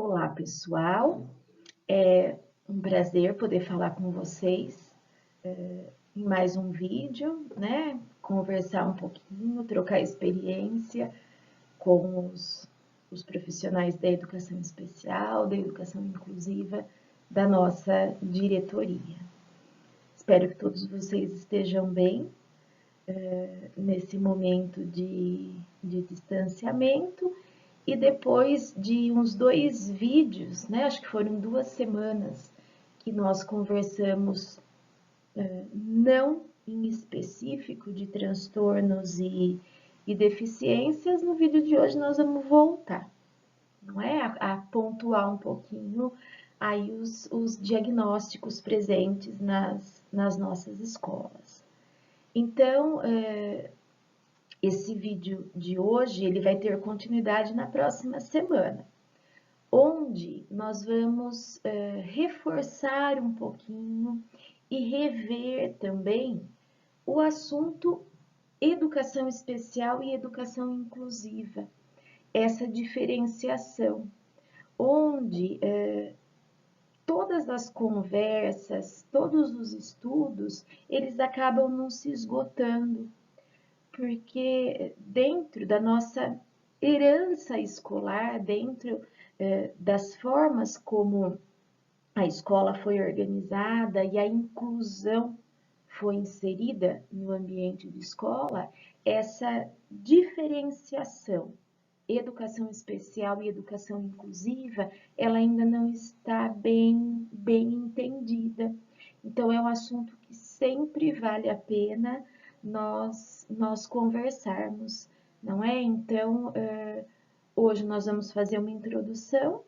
Olá, pessoal. É um prazer poder falar com vocês em mais um vídeo, né? Conversar um pouquinho, trocar experiência com os profissionais da educação especial, da educação inclusiva da nossa diretoria. Espero que todos vocês estejam bem nesse momento de distanciamento. E depois de uns 2 vídeos, né, acho que foram 2 semanas, que nós conversamos não em específico de transtornos e deficiências, no vídeo de hoje nós vamos voltar, não é? A pontuar um pouquinho aí os diagnósticos presentes nas nossas escolas. Então, esse vídeo de hoje, ele vai ter continuidade na próxima semana, onde nós vamos reforçar um pouquinho e rever também o assunto educação especial e educação inclusiva, essa diferenciação, onde todas as conversas, todos os estudos, eles acabam não se esgotando, porque dentro da nossa herança escolar, dentro das formas como a escola foi organizada e a inclusão foi inserida no ambiente de escola, essa diferenciação, educação especial e educação inclusiva, ela ainda não está bem entendida. Então, é um assunto que sempre vale a pena nós conversarmos, não é? Então, hoje nós vamos fazer uma introdução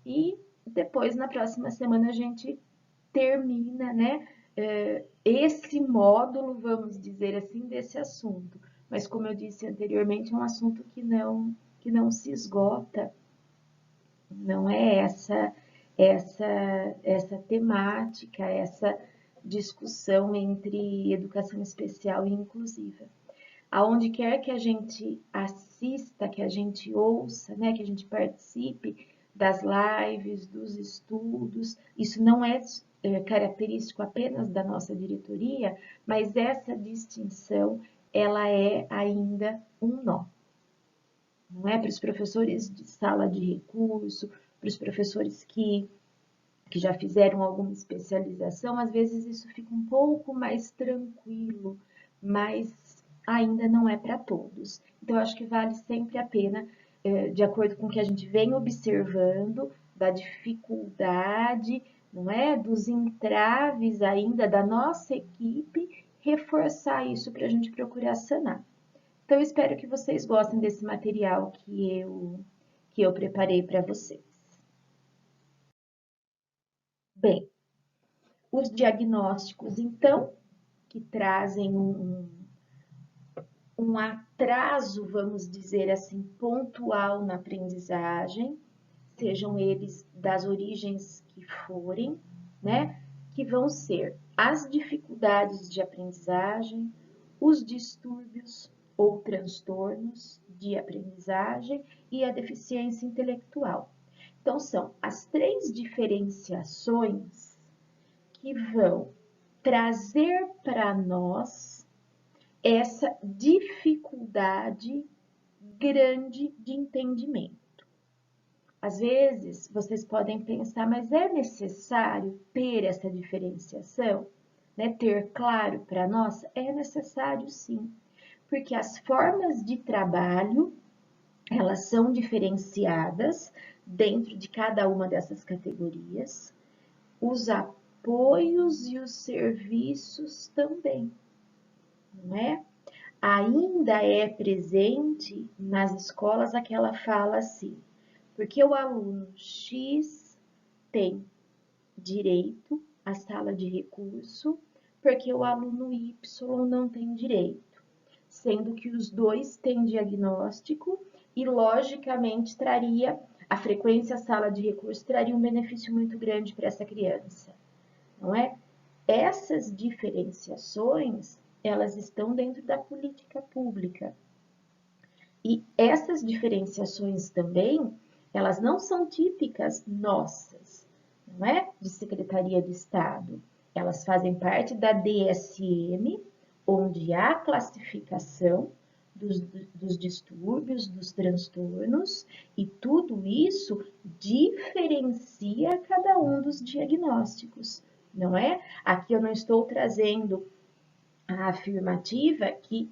e depois, na próxima semana, a gente termina, né, esse módulo, vamos dizer assim, desse assunto. Mas, como eu disse anteriormente, é um assunto que não se esgota, não é essa temática, essa discussão entre educação especial e inclusiva. Aonde quer que a gente assista, que a gente ouça, né, que a gente participe das lives, dos estudos, isso não é característico apenas da nossa diretoria, mas essa distinção, ela é ainda um nó. Não é para os professores de sala de recurso, para os professores que já fizeram alguma especialização, às vezes isso fica um pouco mais tranquilo, mas ainda não é para todos. Então, eu acho que vale sempre a pena, de acordo com o que a gente vem observando, da dificuldade, não é? Dos entraves ainda da nossa equipe, reforçar isso para a gente procurar sanar. Então, eu espero que vocês gostem desse material que eu preparei para vocês. Bem, os diagnósticos, então, que trazem um atraso, vamos dizer assim, pontual na aprendizagem, sejam eles das origens que forem, né? Que vão ser as dificuldades de aprendizagem, os distúrbios ou transtornos de aprendizagem e a deficiência intelectual. Então, são as 3 diferenciações que vão trazer para nós essa dificuldade grande de entendimento. Às vezes, vocês podem pensar, mas é necessário ter essa diferenciação? Né? Ter claro para nós? É necessário sim, porque as formas de trabalho, elas são diferenciadas dentro de cada uma dessas categorias, os apoios e os serviços também, não é? Ainda é presente nas escolas aquela fala assim, porque o aluno X tem direito à sala de recurso, porque o aluno Y não tem direito, sendo que os dois têm diagnóstico e, logicamente, a frequência à sala de recurso traria um benefício muito grande para essa criança, não é? Essas diferenciações, elas estão dentro da política pública. E essas diferenciações também, elas não são típicas nossas, não é? De Secretaria de Estado. Elas fazem parte da DSM, onde há classificação dos distúrbios, dos transtornos, e tudo isso diferencia cada um dos diagnósticos, não é? Aqui eu não estou trazendo a afirmativa que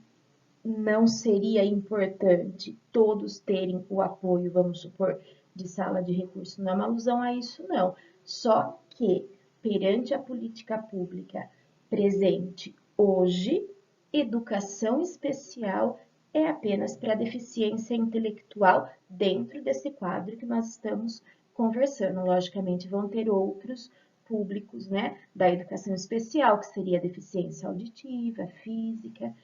não seria importante todos terem o apoio, vamos supor, de sala de recurso. Não é uma alusão a isso, não. Só que, perante a política pública presente hoje, educação especial é apenas para deficiência intelectual dentro desse quadro que nós estamos conversando. Logicamente, vão ter outros públicos, né, da educação especial, que seria a deficiência auditiva, física,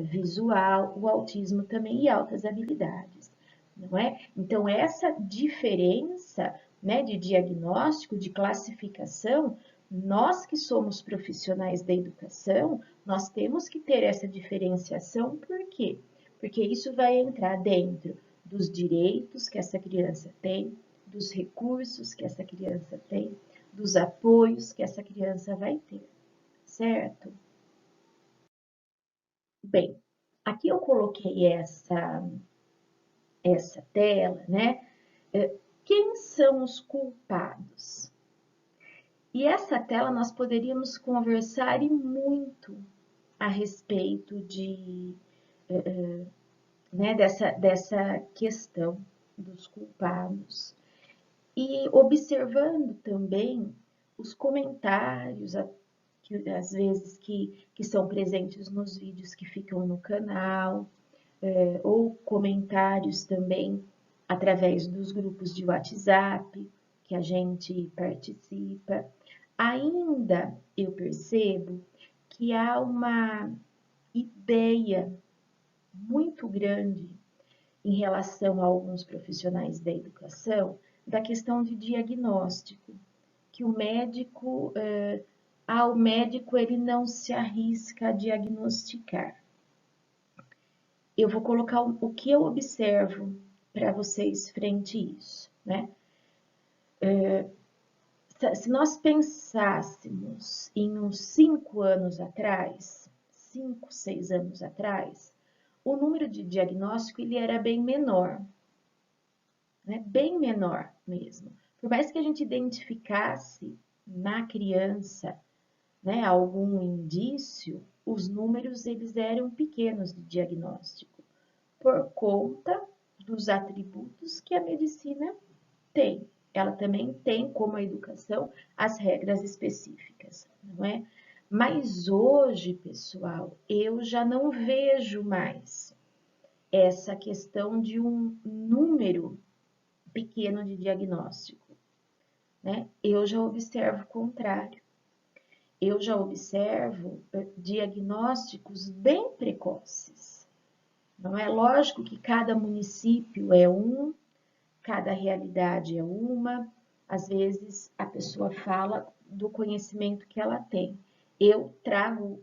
visual, o autismo também e altas habilidades, não é? Então, essa diferença, né, de diagnóstico, de classificação, nós que somos profissionais da educação, nós temos que ter essa diferenciação, por quê? Porque isso vai entrar dentro dos direitos que essa criança tem, dos recursos que essa criança tem, dos apoios que essa criança vai ter, certo? Bem, aqui eu coloquei essa tela, né? Quem são os culpados? E essa tela nós poderíamos conversar e muito a respeito né, dessa questão dos culpados. E observando também os comentários, que às vezes que são presentes nos vídeos que ficam no canal, ou comentários também através dos grupos de WhatsApp que a gente participa, ainda eu percebo que há uma ideia muito grande em relação a alguns profissionais da educação da questão de diagnóstico, que o médico, o médico ele não se arrisca a diagnosticar. Eu vou colocar o que eu observo para vocês frente a isso, né? Se nós pensássemos em uns 5 anos atrás, 5, 6 anos atrás, o número de diagnóstico ele era bem menor, né? Bem menor mesmo. Por mais que a gente identificasse na criança, né, algum indício, os números eles eram pequenos de diagnóstico, por conta dos atributos que a medicina tem. Ela também tem, como a educação, as regras específicas, não é? Mas hoje, pessoal, eu já não vejo mais essa questão de um número pequeno de diagnóstico, né? Eu já observo o contrário. Eu já observo diagnósticos bem precoces. Não é lógico que cada município é cada realidade é uma, às vezes a pessoa fala do conhecimento que ela tem. Eu trago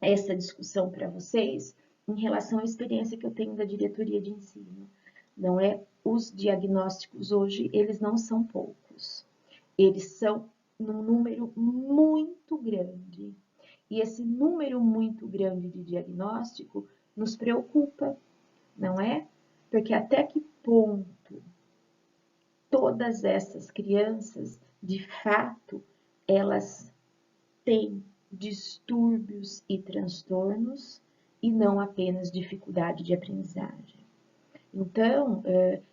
essa discussão para vocês em relação à experiência que eu tenho da diretoria de ensino. Não é? Os diagnósticos hoje, eles não são poucos. Eles são num número muito grande. E esse número muito grande de diagnóstico nos preocupa, não é? Porque até que ponto todas essas crianças, de fato, elas têm distúrbios e transtornos e não apenas dificuldade de aprendizagem. Então,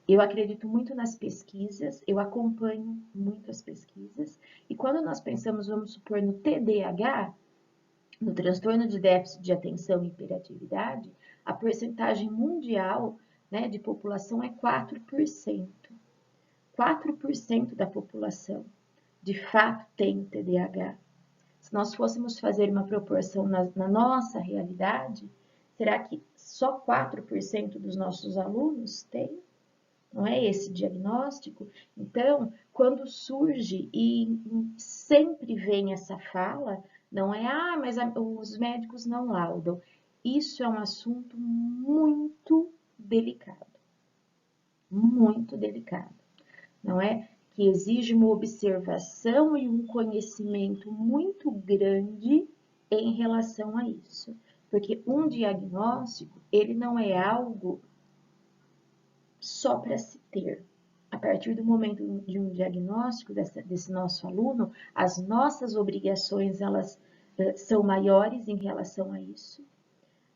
eu acredito muito nas pesquisas, eu acompanho muito as pesquisas, e quando nós pensamos, vamos supor, no TDAH, no transtorno de déficit de atenção e hiperatividade, a porcentagem mundial, né, de população é 4%. 4% da população, de fato, tem TDAH. Se nós fôssemos fazer uma proporção na nossa realidade, será que só 4% dos nossos alunos têm? Não é esse diagnóstico? Então, quando surge e sempre vem essa fala, não é, mas os médicos não laudam. Isso é um assunto muito delicado. muito delicado, não é? Que exige uma observação e um conhecimento muito grande em relação a isso. Porque um diagnóstico, ele não é algo só para se ter. A partir do momento de um diagnóstico desse nosso aluno, as nossas obrigações, elas são maiores em relação a isso.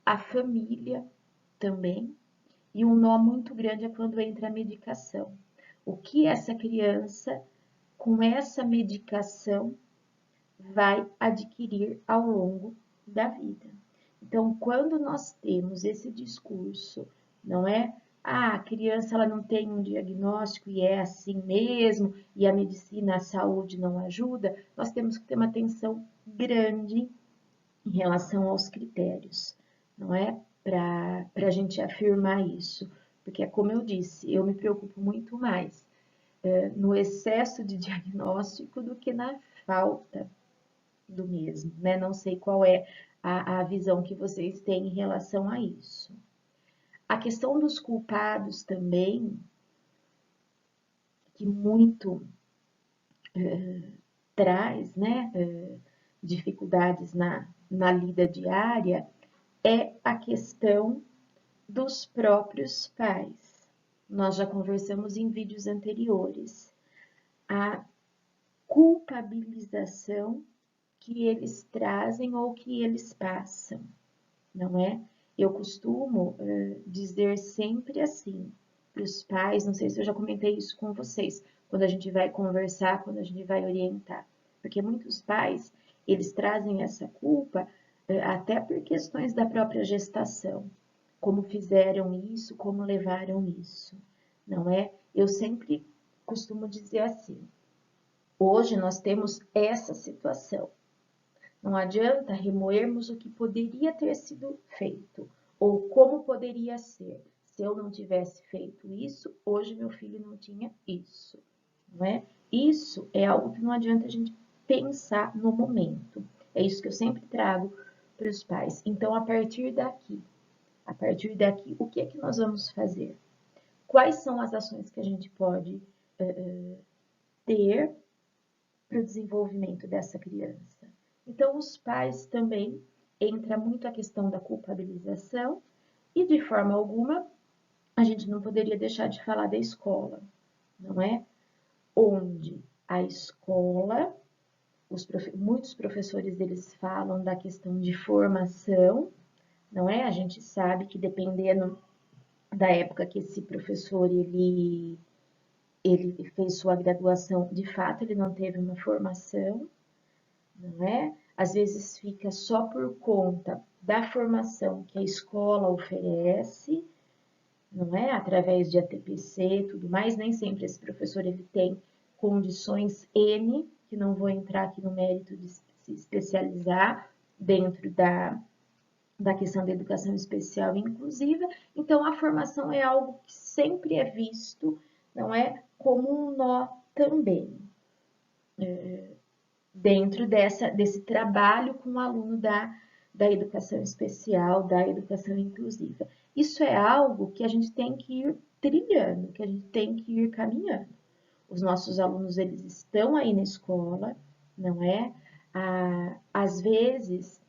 A família também. E um nó muito grande é quando entra a medicação. O que essa criança, com essa medicação, vai adquirir ao longo da vida. Então, quando nós temos esse discurso, não é? Ah, a criança ela não tem um diagnóstico e é assim mesmo, e a medicina, a saúde não ajuda, nós temos que ter uma atenção grande em relação aos critérios, não é? Para a gente afirmar isso. Porque, como eu disse, eu me preocupo muito mais no excesso de diagnóstico do que na falta do mesmo, né? Não sei qual é a visão que vocês têm em relação a isso. A questão dos culpados também, que muito traz, né, dificuldades na lida diária, é a questão dos próprios pais. Nós já conversamos em vídeos anteriores. A culpabilização que eles trazem ou que eles passam, não é? Eu costumo dizer sempre assim para os pais, não sei se eu já comentei isso com vocês, quando a gente vai conversar, quando a gente vai orientar, porque muitos pais, eles trazem essa culpa até por questões da própria gestação, como fizeram isso, como levaram isso, não é? Eu sempre costumo dizer assim, hoje nós temos essa situação, não adianta remoermos o que poderia ter sido feito ou como poderia ser. Se eu não tivesse feito isso, hoje meu filho não tinha isso, não é? Isso é algo que não adianta a gente pensar no momento. É isso que eu sempre trago para os pais. Então, a partir daqui, o que é que nós vamos fazer? Quais são as ações que a gente pode ter para o desenvolvimento dessa criança? Então, os pais também entra muito a questão da culpabilização e, de forma alguma, a gente não poderia deixar de falar da escola, não é? Onde a escola, muitos professores eles falam da questão de formação, não é? A gente sabe que dependendo da época que esse professor ele fez sua graduação, de fato ele não teve uma formação, não é? Às vezes fica só por conta da formação que a escola oferece, não é? Através de ATPC e tudo mais, nem sempre esse professor ele tem condições N, que não vou entrar aqui no mérito de se especializar dentro da questão da educação especial e inclusiva. Então, a formação é algo que sempre é visto, não é? Como um nó também. Dentro desse trabalho com o aluno da educação especial, da educação inclusiva. Isso é algo que a gente tem que ir trilhando, que a gente tem que ir caminhando. Os nossos alunos, eles estão aí na escola, não é? Às vezes,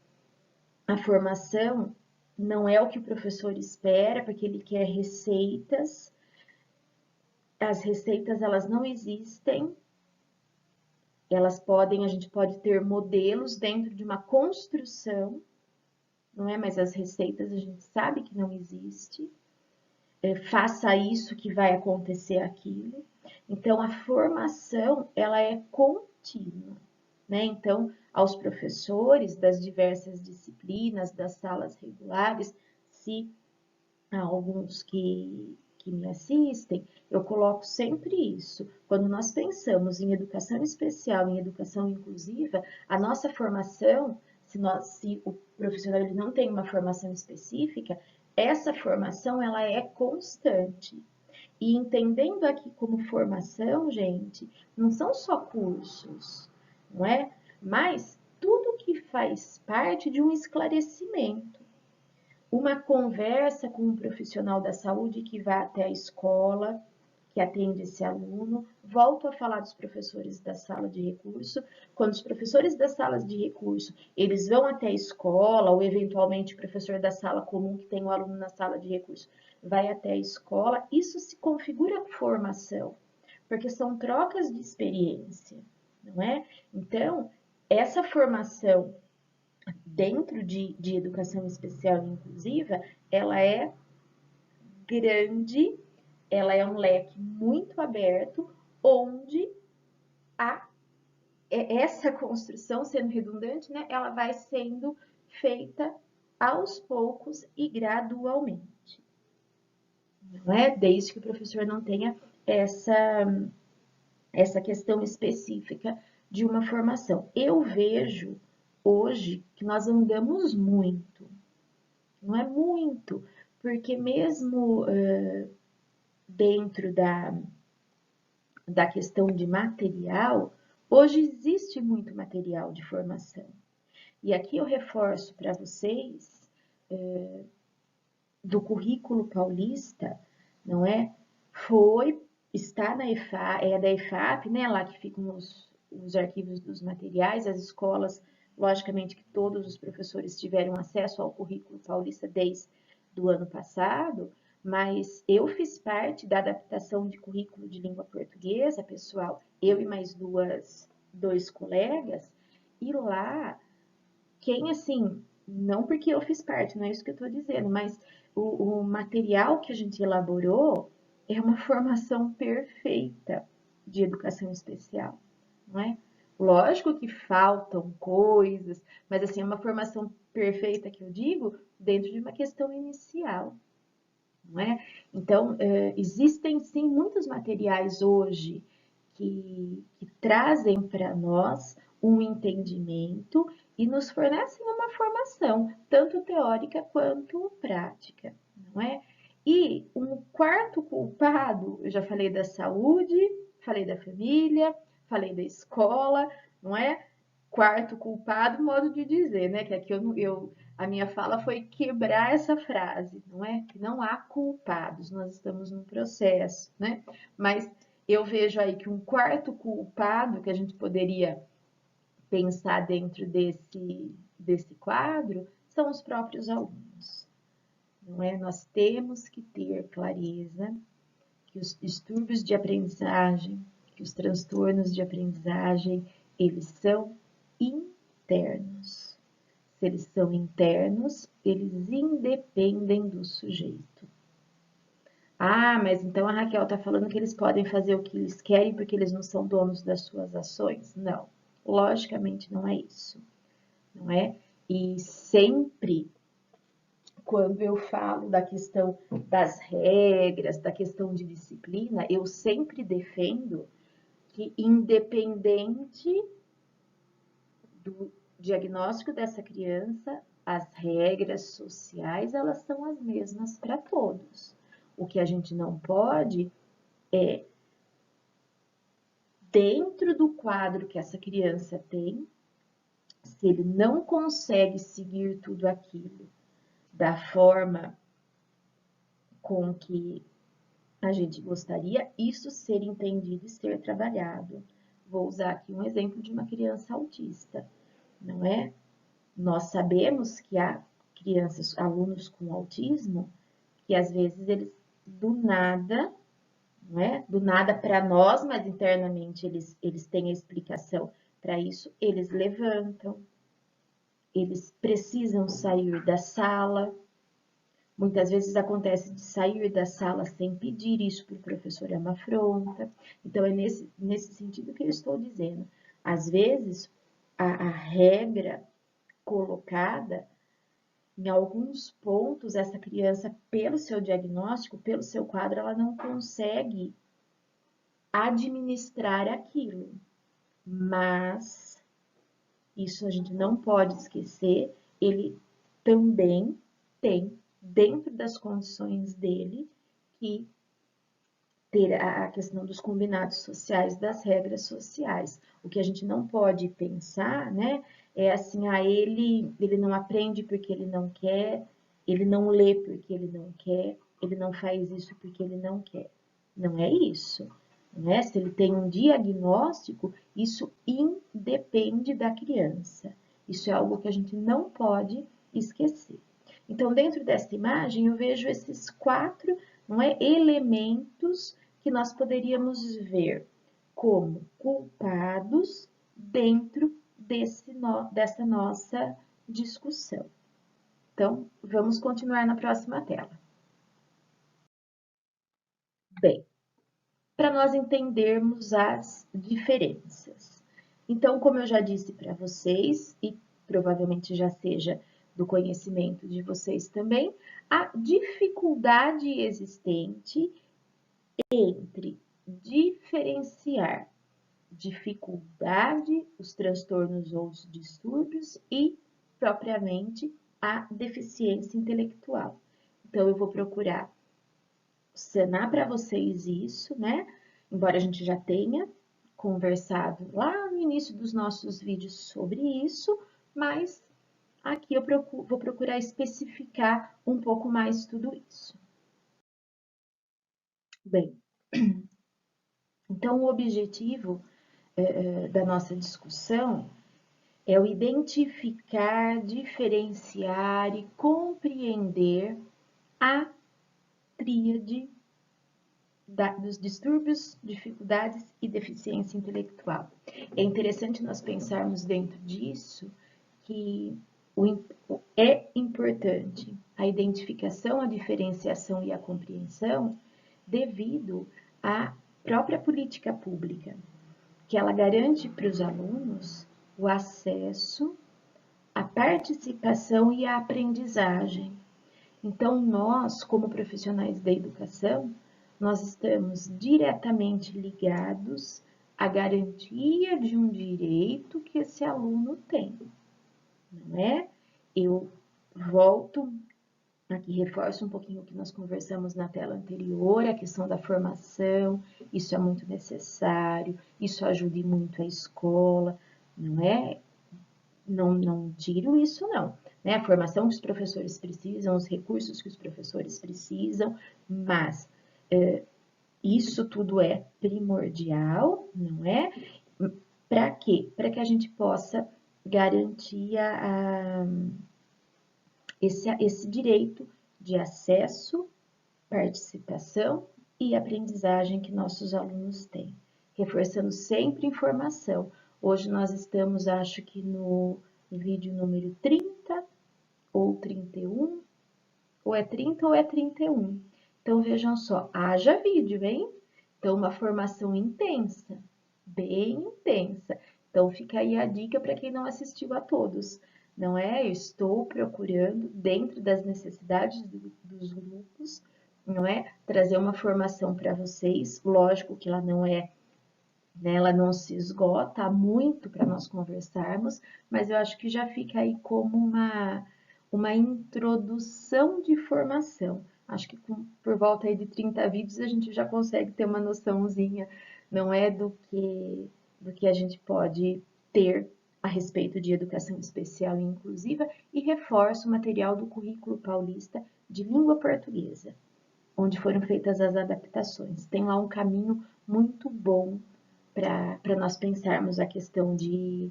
a formação não é o que o professor espera, porque ele quer receitas. As receitas, elas não existem, a gente pode ter modelos dentro de uma construção, não é? Mas as receitas a gente sabe que não existe. Faça isso que vai acontecer aquilo. Então, a formação, ela é contínua, né? Então, aos professores das diversas disciplinas, das salas regulares, se há alguns que me assistem, eu coloco sempre isso. Quando nós pensamos em educação especial, em educação inclusiva, a nossa formação, se o profissional ele não tem uma formação específica, essa formação ela é constante. E entendendo aqui como formação, gente, não são só cursos, não é? Mas tudo que faz parte de um esclarecimento. Uma conversa com um profissional da saúde que vá até a escola, que atende esse aluno. Volto a falar dos professores da sala de recurso. Quando os professores das salas de recurso, eles vão até a escola, ou eventualmente o professor da sala comum, que tem um aluno na sala de recurso, vai até a escola, isso se configura formação, porque são trocas de experiência, não é? Então, essa formação dentro de educação especial e inclusiva, ela é grande, ela é um leque muito aberto, onde essa construção, sendo redundante, né, ela vai sendo feita aos poucos e gradualmente. Não é? Desde que o professor não tenha essa questão específica de uma formação. Eu vejo hoje que nós andamos muito, não é muito, porque mesmo dentro da questão de material, hoje existe muito material de formação. E aqui eu reforço para vocês do currículo paulista, não é? Está na EFAP, é da EFAP, né? Lá que ficam os arquivos dos materiais, as escolas, logicamente que todos os professores tiveram acesso ao currículo paulista desde o ano passado, mas eu fiz parte da adaptação de currículo de língua portuguesa, pessoal, eu e mais dois colegas, e lá, quem assim, não porque eu fiz parte, não é isso que eu estou dizendo, mas o material que a gente elaborou é uma formação perfeita de educação especial, não é? Lógico que faltam coisas, mas assim, é uma formação perfeita que eu digo dentro de uma questão inicial, não é? Então, existem sim muitos materiais hoje que trazem para nós um entendimento e nos fornecem uma formação, tanto teórica quanto prática, não é? E um quarto culpado, eu já falei da saúde, falei da família, falei da escola, não é? Quarto culpado, modo de dizer, né? Que aqui a minha fala foi quebrar essa frase, não é? Que não há culpados, nós estamos num processo, né? Mas eu vejo aí que um quarto culpado que a gente poderia pensar dentro desse quadro são os próprios alunos, não é? Nós temos que ter clareza que os distúrbios de aprendizagem, que os transtornos de aprendizagem, eles são internos. Se eles são internos, eles independem do sujeito. Ah, mas então a Raquel está falando que eles podem fazer o que eles querem porque eles não são donos das suas ações? Não, logicamente não é isso, não é? E sempre, quando eu falo da questão das regras, da questão de disciplina, eu sempre defendo que, independente do diagnóstico dessa criança, as regras sociais, elas são as mesmas para todos. O que a gente não pode é, dentro do quadro que essa criança tem, se ele não consegue seguir tudo aquilo da forma com que a gente gostaria, isso ser entendido e ser trabalhado. Vou usar aqui um exemplo de uma criança autista, não é? Nós sabemos que há crianças, alunos com autismo, que às vezes eles do nada, não é? Do nada para nós, mas internamente eles têm a explicação para isso, eles levantam, eles precisam sair da sala. Muitas vezes acontece de sair da sala sem pedir, isso para o professor é uma afronta. Então, é nesse sentido que eu estou dizendo. Às vezes, a regra colocada, em alguns pontos, essa criança, pelo seu diagnóstico, pelo seu quadro, ela não consegue administrar aquilo. Mas, isso a gente não pode esquecer, ele também tem, dentro das condições dele, que ter a questão dos combinados sociais, das regras sociais. O que a gente não pode pensar, né, é assim, ele não aprende porque ele não quer, ele não lê porque ele não quer, ele não faz isso porque ele não quer. Não é isso, né? Se ele tem um diagnóstico, isso independe da criança. Isso é algo que a gente não pode esquecer. Então, dentro desta imagem, eu vejo esses 4, não é, elementos que nós poderíamos ver como culpados dentro dessa nossa discussão. Então, vamos continuar na próxima tela. Bem, para nós entendermos as diferenças. Então, como eu já disse para vocês, e provavelmente já seja do conhecimento de vocês também, a dificuldade existente entre diferenciar dificuldade, os transtornos ou os distúrbios e, propriamente, a deficiência intelectual. Então, eu vou procurar sanar para vocês isso, né? Embora a gente já tenha conversado lá no início dos nossos vídeos sobre isso, mas aqui eu vou procurar especificar um pouco mais tudo isso. Bem, então o objetivo da nossa discussão é o identificar, diferenciar e compreender a tríade dos distúrbios, dificuldades e deficiência intelectual. É interessante nós pensarmos dentro disso que é importante a identificação, a diferenciação e a compreensão devido à própria política pública, que ela garante para os alunos o acesso, a participação e a aprendizagem. Então, nós, como profissionais da educação, nós estamos diretamente ligados à garantia de um direito que esse aluno tem, não é? Eu volto aqui, reforço um pouquinho o que nós conversamos na tela anterior, a questão da formação, isso é muito necessário, isso ajuda muito a escola, não é? Não tiro isso, não. Né? A formação que os professores precisam, os recursos que os professores precisam, mas isso tudo é primordial, não é? Para quê? Para que a gente possa garantir esse direito de acesso, participação e aprendizagem que nossos alunos têm. Reforçando sempre informação. Hoje nós estamos, acho que no vídeo número 30 ou 31, ou é 30 ou é 31. Então, vejam só, haja vídeo, hein? Então, uma formação intensa, bem intensa. Então, fica aí a dica para quem não assistiu a todos, não é? Eu estou procurando, dentro das necessidades dos grupos, não é? Trazer uma formação para vocês. Lógico que ela não é, né? Ela não se esgota, há muito para nós conversarmos, mas eu acho que já fica aí como uma introdução de formação. Acho que por volta aí de 30 vídeos a gente já consegue ter uma noçãozinha, não é, do que a gente pode ter a respeito de educação especial e inclusiva, e reforço o material do Currículo Paulista de Língua Portuguesa, onde foram feitas as adaptações. Tem lá um caminho muito bom para nós pensarmos a questão de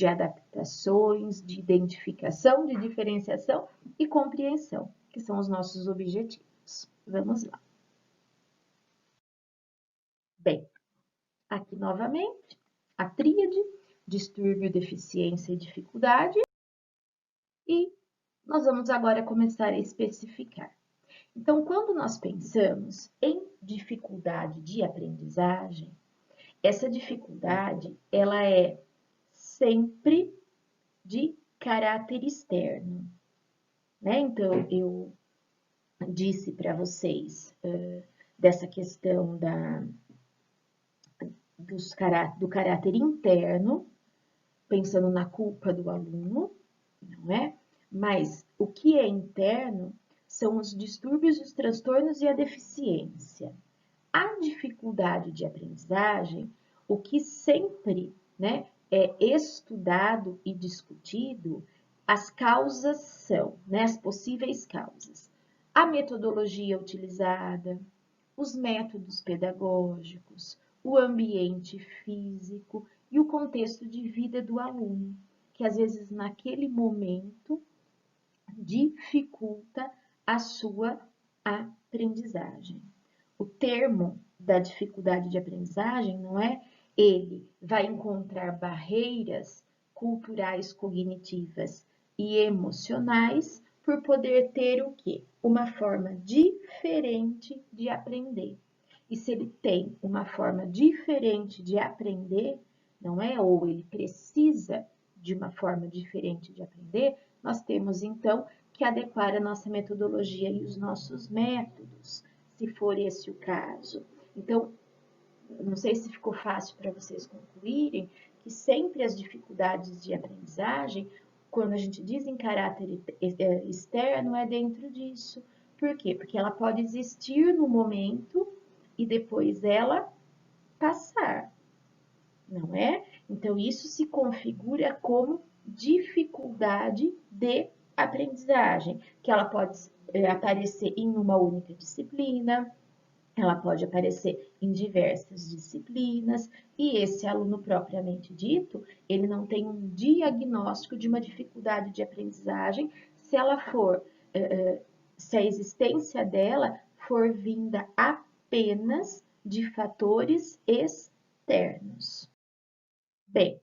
adaptações, de identificação, de diferenciação e compreensão, que são os nossos objetivos. Vamos lá. Bem, aqui novamente, a tríade, distúrbio, deficiência e dificuldade, e nós vamos agora começar a especificar. Então, quando nós pensamos em dificuldade de aprendizagem, essa dificuldade, ela é sempre de caráter externo, né? Então, eu disse para vocês dessa questão do caráter interno, pensando na culpa do aluno, não é? Mas o que é interno são os distúrbios, os transtornos e a deficiência. A dificuldade de aprendizagem, o que sempre, né, é estudado e discutido, as causas são, né, as possíveis causas. A metodologia utilizada, os métodos pedagógicos, o ambiente físico e o contexto de vida do aluno, que às vezes naquele momento dificulta a sua aprendizagem. O termo da dificuldade de aprendizagem, não é? Ele vai encontrar barreiras culturais, cognitivas e emocionais por poder ter o quê? Uma forma diferente de aprender. E se ele tem uma forma diferente de aprender, não é? Ou ele precisa de uma forma diferente de aprender, nós temos então que adequar a nossa metodologia e os nossos métodos, se for esse o caso. Então, não sei se ficou fácil para vocês concluírem que sempre as dificuldades de aprendizagem, quando a gente diz em caráter externo, é dentro disso. Por quê? Porque ela pode existir no momento e depois ela passar, não é? Então, isso se configura como dificuldade de aprendizagem, que ela pode aparecer em uma única disciplina, ela pode aparecer em diversas disciplinas, e esse aluno propriamente dito, ele não tem um diagnóstico de uma dificuldade de aprendizagem se ela for, se a existência dela for vinda apenas de fatores externos. Bem,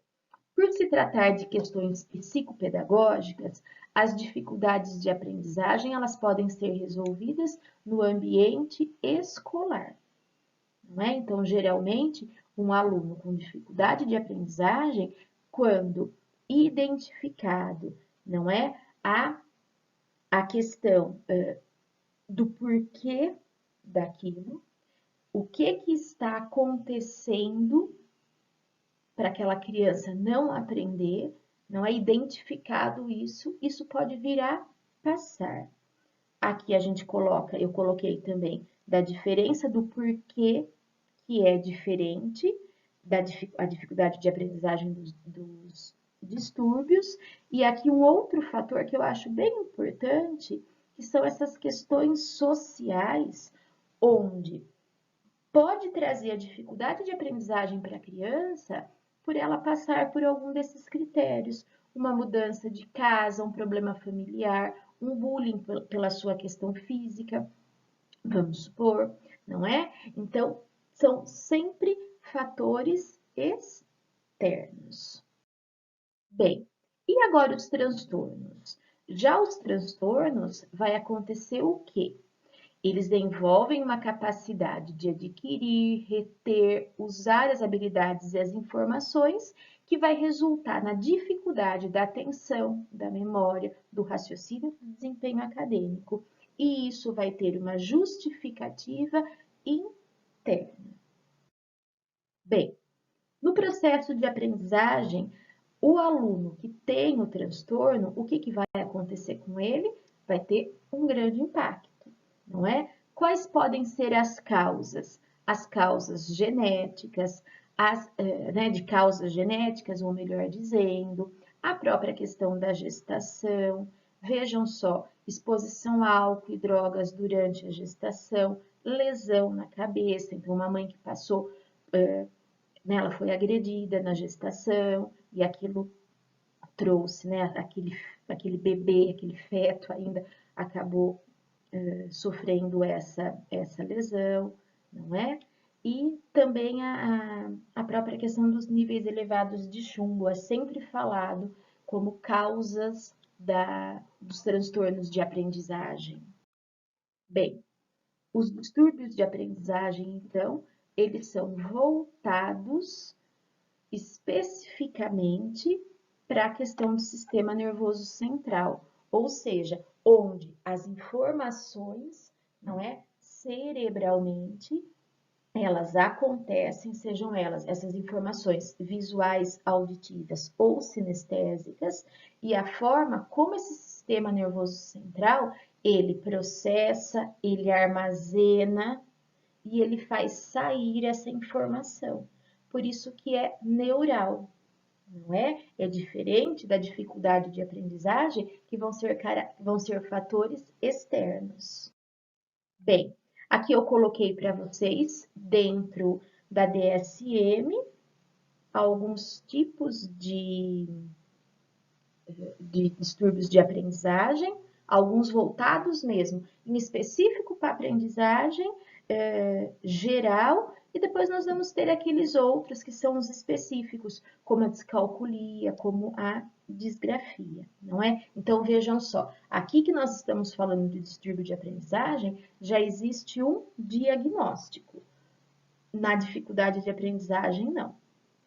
por se tratar de questões psicopedagógicas, as dificuldades de aprendizagem elas podem ser resolvidas no ambiente escolar, não é? Então, geralmente, um aluno com dificuldade de aprendizagem, quando identificado, não é, a questão do porquê daquilo, o que está acontecendo para aquela criança não aprender, não é identificado isso, isso pode vir a passar. Aqui a gente coloca, eu coloquei também, da diferença do porquê que é diferente, a dificuldade de aprendizagem dos distúrbios, e aqui um outro fator que eu acho bem importante, que são essas questões sociais, onde pode trazer a dificuldade de aprendizagem para a criança por ela passar por algum desses critérios, uma mudança de casa, um problema familiar, um bullying pela sua questão física, vamos supor, não é? Então, são sempre fatores externos. Bem, e agora os transtornos? Já os transtornos vai acontecer o quê? Eles envolvem uma capacidade de adquirir, reter, usar as habilidades e as informações que vai resultar na dificuldade da atenção, da memória, do raciocínio e do desempenho acadêmico. E isso vai ter uma justificativa interna. Bem, no processo de aprendizagem, o aluno que tem o transtorno, o que vai acontecer com ele? Vai ter um grande impacto, não é? Quais podem ser as causas? As causas genéticas, de causas genéticas, ou melhor dizendo, a própria questão da gestação. Vejam só, exposição a álcool e drogas durante a gestação, lesão na cabeça, então uma mãe que passou ela foi agredida na gestação e aquilo trouxe, né, aquele bebê, aquele feto ainda acabou sofrendo essa lesão, não é? E também a própria questão dos níveis elevados de chumbo é sempre falado como causas dos transtornos de aprendizagem. Bem, os distúrbios de aprendizagem, então, eles são voltados especificamente para a questão do sistema nervoso central, ou seja, onde as informações, não é, cerebralmente, elas acontecem, sejam elas essas informações visuais, auditivas ou sinestésicas, e a forma como esse sistema nervoso central, ele processa, ele armazena e ele faz sair essa informação. Por isso que é neural, não é? É diferente da dificuldade de aprendizagem, que vão ser fatores externos. Bem, Aqui eu coloquei para vocês, dentro da DSM, alguns tipos de distúrbios de aprendizagem, alguns voltados mesmo, em específico para aprendizagem geral, e depois nós vamos ter aqueles outros que são os específicos, como a descalculia, como a disgrafia, não é? Então, vejam só, aqui que nós estamos falando de distúrbio de aprendizagem, já existe um diagnóstico. Na dificuldade de aprendizagem, não,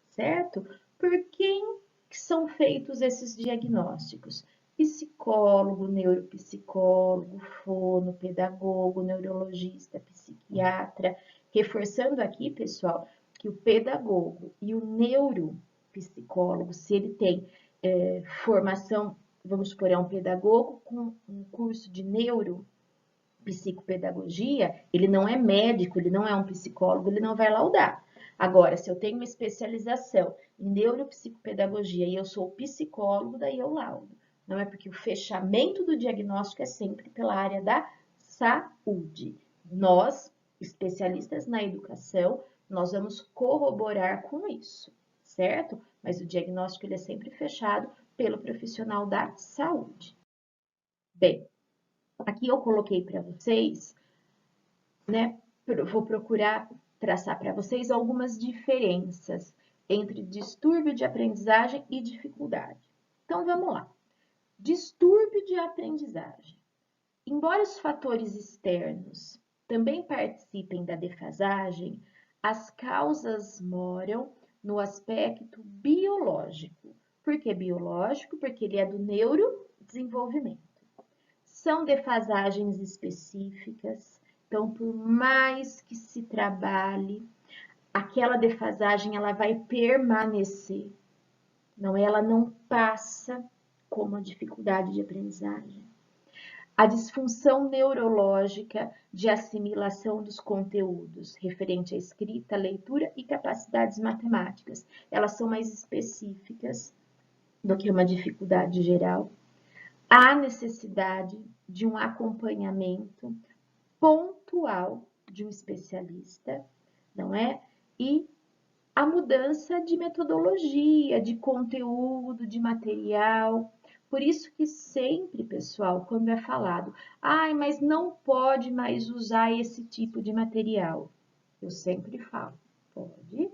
certo? Por quem que são feitos esses diagnósticos? Psicólogo, neuropsicólogo, fonopedagogo, neurologista, psiquiatra. Reforçando aqui, pessoal, que o pedagogo e o neuropsicólogo, se ele tem formação, vamos supor, é um pedagogo com um curso de neuropsicopedagogia, ele não é médico, ele não é um psicólogo, ele não vai laudar. Agora, se eu tenho uma especialização em neuropsicopedagogia e eu sou psicólogo, daí eu laudo. Não é porque o fechamento do diagnóstico é sempre pela área da saúde. Nós, especialistas na educação, nós vamos corroborar com isso, certo? Mas o diagnóstico ele é sempre fechado pelo profissional da saúde. Bem, aqui eu coloquei para vocês, né? Vou procurar traçar para vocês algumas diferenças entre distúrbio de aprendizagem e dificuldade. Então, vamos lá. Distúrbio de aprendizagem. Embora os fatores externos também participem da defasagem, as causas moram no aspecto biológico. Por que biológico? Porque ele é do neurodesenvolvimento. São defasagens específicas, então, por mais que se trabalhe, aquela defasagem ela vai permanecer, não, ela não passa como a dificuldade de aprendizagem. A disfunção neurológica de assimilação dos conteúdos, referente à escrita, leitura e capacidades matemáticas, elas são mais específicas do que uma dificuldade geral. Há necessidade de um acompanhamento pontual de um especialista, não é? E a mudança de metodologia, de conteúdo, de material. Por isso que sempre, pessoal, quando é falado, mas não pode mais usar esse tipo de material. Eu sempre falo, pode.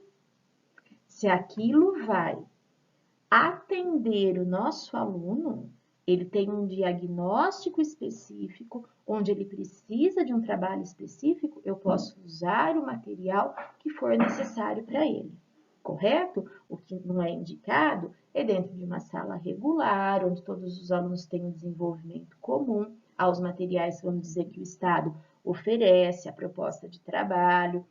Se aquilo vai atender o nosso aluno, ele tem um diagnóstico específico, onde ele precisa de um trabalho específico, eu posso usar o material que for necessário para ele, correto? O que não é indicado é dentro de uma sala regular, onde todos os alunos têm um desenvolvimento comum aos materiais, vamos dizer, que o Estado oferece, a proposta de trabalho.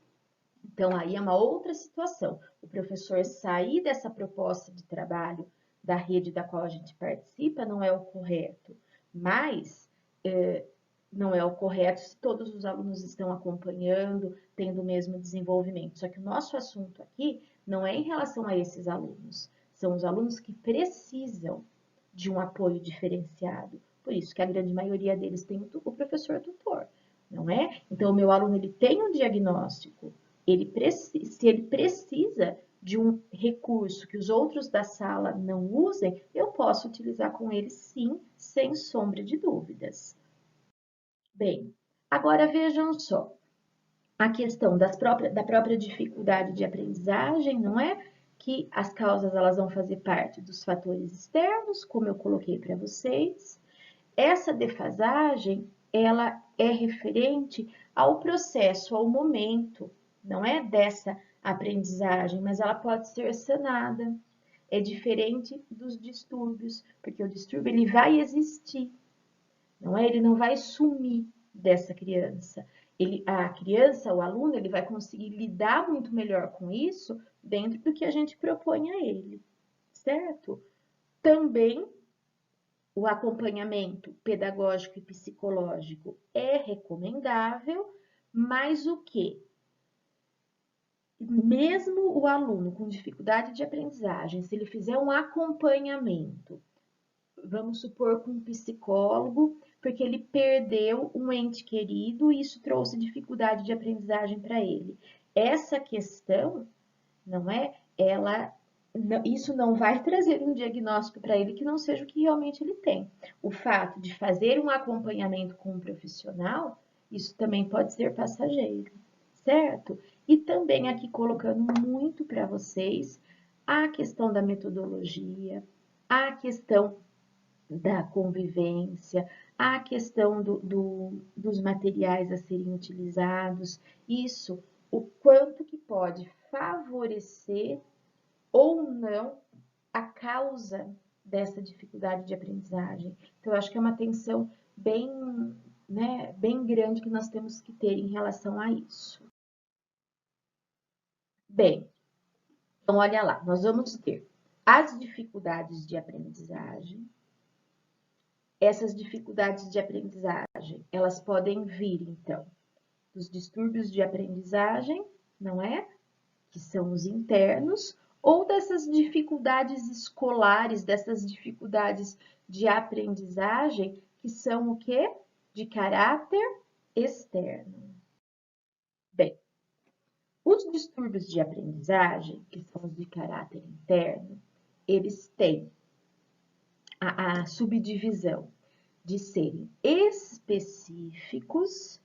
Então, aí é uma outra situação. O professor sair dessa proposta de trabalho da rede da qual a gente participa não é o correto, mas não é o correto se todos os alunos estão acompanhando, tendo o mesmo desenvolvimento. Só que o nosso assunto aqui não é em relação a esses alunos, são os alunos que precisam de um apoio diferenciado. Por isso que a grande maioria deles tem o professor tutor, não é? Então, o meu aluno ele tem um diagnóstico, se ele precisa de um recurso que os outros da sala não usem, eu posso utilizar com ele sim, sem sombra de dúvidas. Bem, agora vejam só, a questão da própria dificuldade de aprendizagem, não é? Que as causas elas vão fazer parte dos fatores externos, como eu coloquei para vocês. Essa defasagem, ela é referente ao processo, ao momento, não é dessa aprendizagem, mas ela pode ser sanada. É diferente dos distúrbios, porque o distúrbio ele vai existir, não é? Ele não vai sumir dessa criança. A criança, o aluno, ele vai conseguir lidar muito melhor com isso dentro do que a gente propõe a ele, certo? Também o acompanhamento pedagógico e psicológico é recomendável, mas o que? Mesmo o aluno com dificuldade de aprendizagem, se ele fizer um acompanhamento, vamos supor com um psicólogo, porque ele perdeu um ente querido e isso trouxe dificuldade de aprendizagem para ele. Essa questão, não é? Isso não vai trazer um diagnóstico para ele que não seja o que realmente ele tem. O fato de fazer um acompanhamento com um profissional, isso também pode ser passageiro, certo? E também aqui colocando muito para vocês a questão da metodologia, a questão da convivência, a questão dos materiais a serem utilizados, isso, o quanto que pode favorecer ou não a causa dessa dificuldade de aprendizagem. Então, eu acho que é uma atenção bem, né, bem grande que nós temos que ter em relação a isso. Bem, então olha lá, nós vamos ter as dificuldades de aprendizagem. Essas dificuldades de aprendizagem, elas podem vir, então, dos distúrbios de aprendizagem, não é? Que são os internos, ou dessas dificuldades escolares, dessas dificuldades de aprendizagem, que são o quê? De caráter externo. Bem, os distúrbios de aprendizagem, que são os de caráter interno, eles têm a subdivisão de serem específicos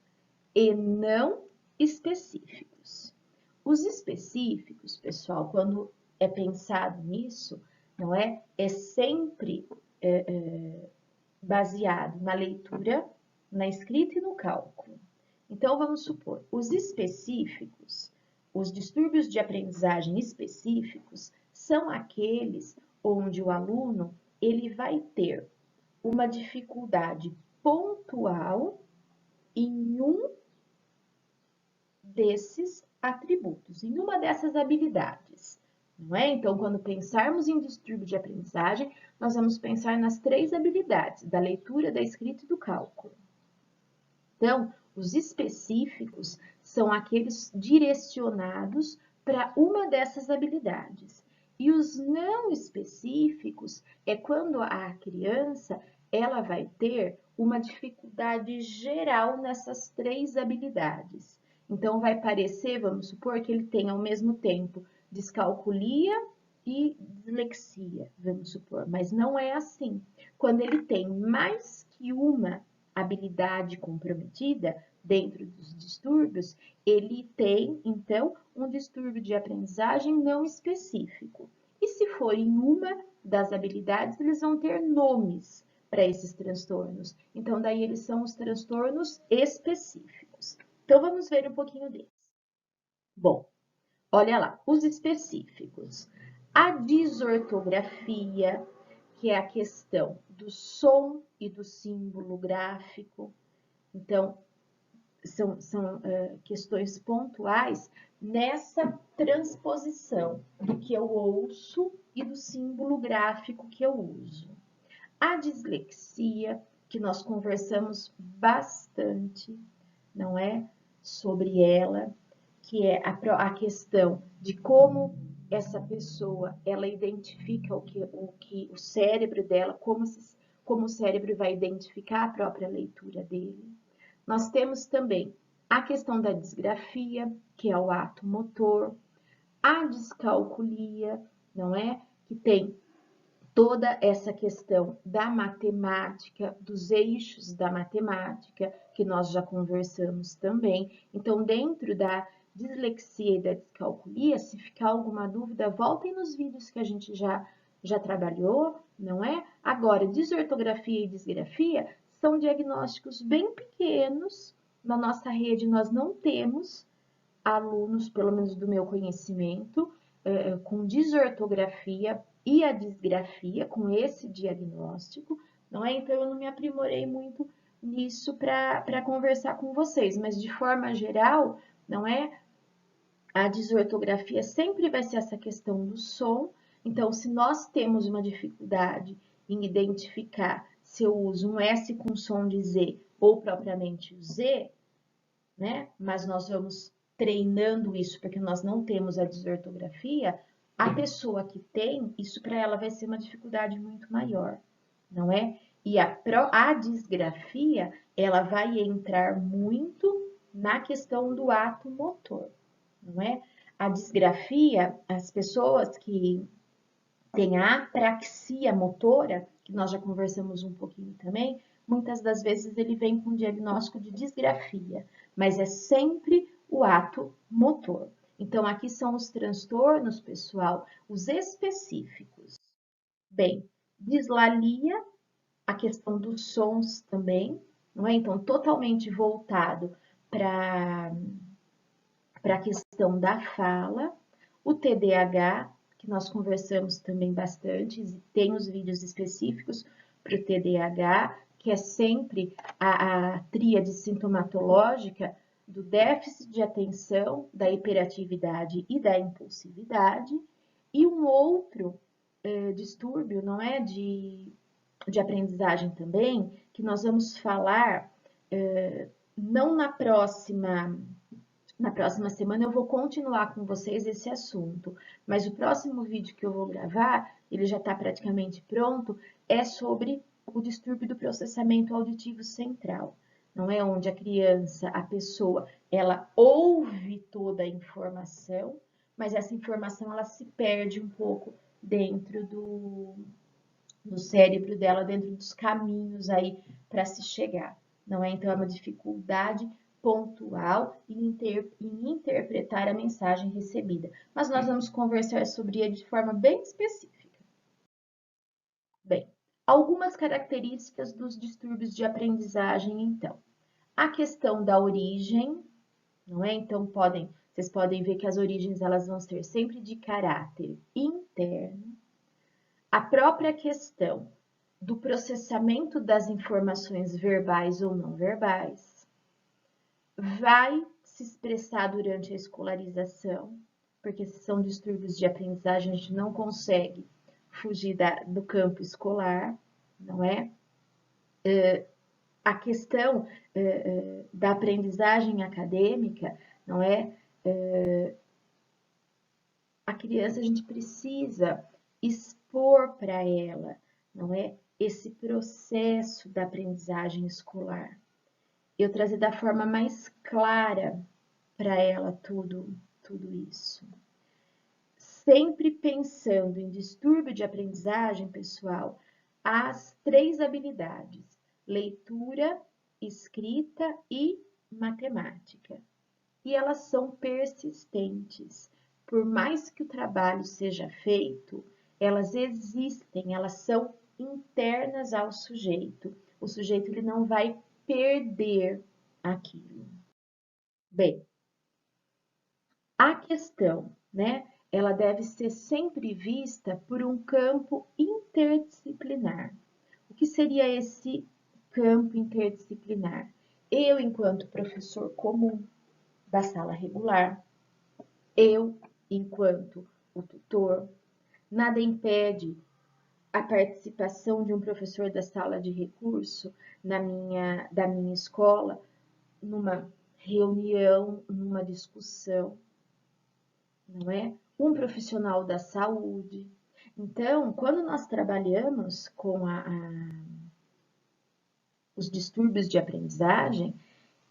e não específicos. Os específicos, pessoal, quando é pensado nisso, não é? É sempre baseado na leitura, na escrita e no cálculo. Então, vamos supor, os específicos, os distúrbios de aprendizagem específicos, são aqueles onde o aluno ele vai ter uma dificuldade pontual em um desses atributos, em uma dessas habilidades, não é? Então, quando pensarmos em distúrbio de aprendizagem, nós vamos pensar nas 3 habilidades, da leitura, da escrita e do cálculo. Então, os específicos são aqueles direcionados para uma dessas habilidades. E os não específicos é quando a criança ela vai ter uma dificuldade geral nessas 3 habilidades. Então, vai parecer, vamos supor, que ele tem ao mesmo tempo descalculia e dislexia, vamos supor, mas não é assim. Quando ele tem mais que uma habilidade comprometida dentro dos distúrbios, ele tem, então, um distúrbio de aprendizagem não específico. E se for em uma das habilidades, eles vão ter nomes para esses transtornos. Então, daí eles são os transtornos específicos. Então, vamos ver um pouquinho deles. Bom, olha lá, os específicos. A disortografia, que é a questão do som e do símbolo gráfico. Então, são questões pontuais nessa transposição do que eu ouço e do símbolo gráfico que eu uso. A dislexia, que nós conversamos bastante, não é? Sobre ela, que é a questão de como essa pessoa ela identifica o cérebro dela, como o cérebro vai identificar a própria leitura dele. Nós temos também a questão da disgrafia, que é o ato motor, a descalculia, não é? Que tem toda essa questão da matemática, dos eixos da matemática, que nós já conversamos também. Então, dentro da dislexia e da descalculia, se ficar alguma dúvida, voltem nos vídeos que a gente já trabalhou, não é? Agora, desortografia e disgrafia são diagnósticos bem pequenos. Na nossa rede, nós não temos alunos, pelo menos do meu conhecimento, com desortografia e a disgrafia, com esse diagnóstico, não é? Então, eu não me aprimorei muito nisso para conversar com vocês, mas de forma geral, não é? A desortografia sempre vai ser essa questão do som. Então, se nós temos uma dificuldade em identificar se eu uso um S com som de Z ou propriamente o Z, né? Mas nós vamos treinando isso porque nós não temos a desortografia, a pessoa que tem, isso para ela vai ser uma dificuldade muito maior, não é? E a disgrafia, ela vai entrar muito na questão do ato motor, não é? A disgrafia, as pessoas que têm a apraxia motora, que nós já conversamos um pouquinho também, muitas das vezes ele vem com diagnóstico de disgrafia, mas é sempre o ato motor. Então, aqui são os transtornos, pessoal, os específicos. Bem, dislalia, a questão dos sons também, não é? Então, totalmente voltado para a questão da fala. O TDAH, que nós conversamos também bastante, tem os vídeos específicos para o TDAH, que é sempre a tríade sintomatológica do déficit de atenção, da hiperatividade e da impulsividade. E um outro distúrbio, não é, de aprendizagem também, que nós vamos falar, não na próxima semana eu vou continuar com vocês esse assunto, mas o próximo vídeo que eu vou gravar, ele já está praticamente pronto, é sobre o distúrbio do processamento auditivo central. Não é onde a criança, a pessoa, ela ouve toda a informação, mas essa informação ela se perde um pouco dentro do cérebro dela, dentro dos caminhos aí para se chegar. Não é? Então, é uma dificuldade pontual em interpretar a mensagem recebida. Mas nós vamos conversar sobre ele de forma bem específica. Bem, algumas características dos distúrbios de aprendizagem, então. A questão da origem, não é? Então, vocês podem ver que as origens elas vão ser sempre de caráter interno. A própria questão do processamento das informações verbais ou não verbais, vai se expressar durante a escolarização, porque se são distúrbios de aprendizagem, a gente não consegue fugir do campo escolar, não é? A questão da aprendizagem acadêmica, não é? A criança, a gente precisa expor para ela, não é? Esse processo da aprendizagem escolar. Eu trazer da forma mais clara para ela tudo isso. Sempre pensando em distúrbio de aprendizagem, pessoal, as 3 habilidades: leitura, escrita e matemática. E elas são persistentes. Por mais que o trabalho seja feito, elas existem, elas são internas ao sujeito. O sujeito ele não vai perder aquilo. Bem, a questão, né, ela deve ser sempre vista por um campo interdisciplinar. O que seria esse campo interdisciplinar? Eu, enquanto professor comum da sala regular, eu, enquanto o tutor, nada impede a participação de um professor da sala de recurso da minha escola numa reunião, numa discussão, não é? Um profissional da saúde. Então, quando nós trabalhamos com os distúrbios de aprendizagem,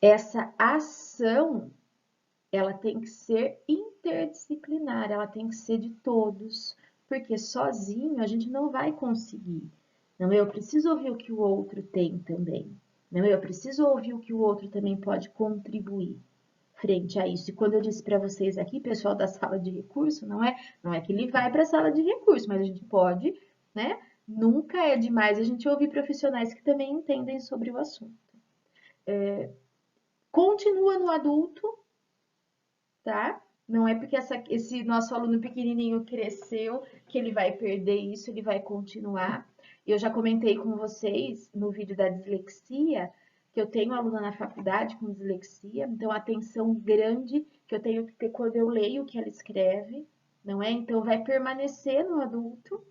essa ação ela tem que ser interdisciplinar, ela tem que ser de todos, porque sozinho a gente não vai conseguir. Não, eu preciso ouvir o que o outro tem também. Não, eu preciso ouvir o que o outro também pode contribuir frente a isso. E quando eu disse para vocês aqui, pessoal da sala de recurso, não é que ele vai para a sala de recurso, mas a gente pode, né? Nunca é demais a gente ouvir profissionais que também entendem sobre o assunto. Continua no adulto, tá? Não é porque esse nosso aluno pequenininho cresceu que ele vai perder isso, ele vai continuar. Eu já comentei com vocês no vídeo da dislexia, que eu tenho aluna na faculdade com dislexia, então a atenção grande que eu tenho que ter quando eu leio o que ela escreve, não é? Então vai permanecer no adulto.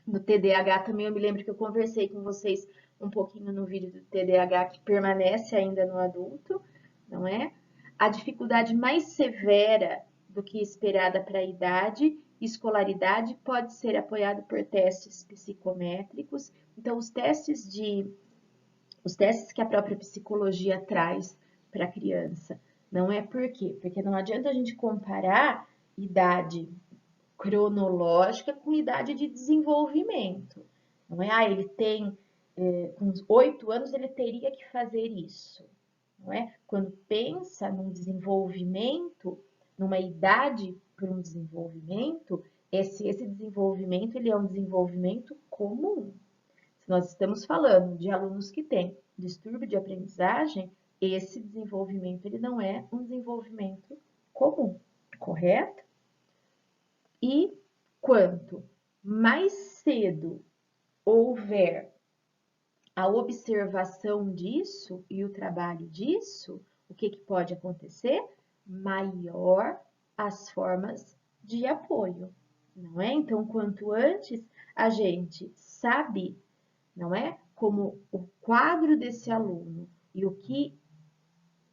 No TDAH também eu me lembro que eu conversei com vocês um pouquinho no vídeo do TDAH que permanece ainda no adulto, não é? A dificuldade mais severa do que esperada para a idade escolaridade pode ser apoiado por testes psicométricos. Então, os testes que a própria psicologia traz para a criança. Não é por quê? Porque não adianta a gente comparar idade cronológica com idade de desenvolvimento. Não é? Ele tem, com 8 anos, ele teria que fazer isso. Não é? Quando pensa num desenvolvimento, numa idade para um desenvolvimento, esse desenvolvimento ele é um desenvolvimento comum. Se nós estamos falando de alunos que têm distúrbio de aprendizagem, esse desenvolvimento ele não é um desenvolvimento comum, correto? E quanto mais cedo houver a observação disso e o trabalho disso, o que pode acontecer? Maior as formas de apoio, não é? Então, quanto antes a gente sabe, não é? Como o quadro desse aluno e o que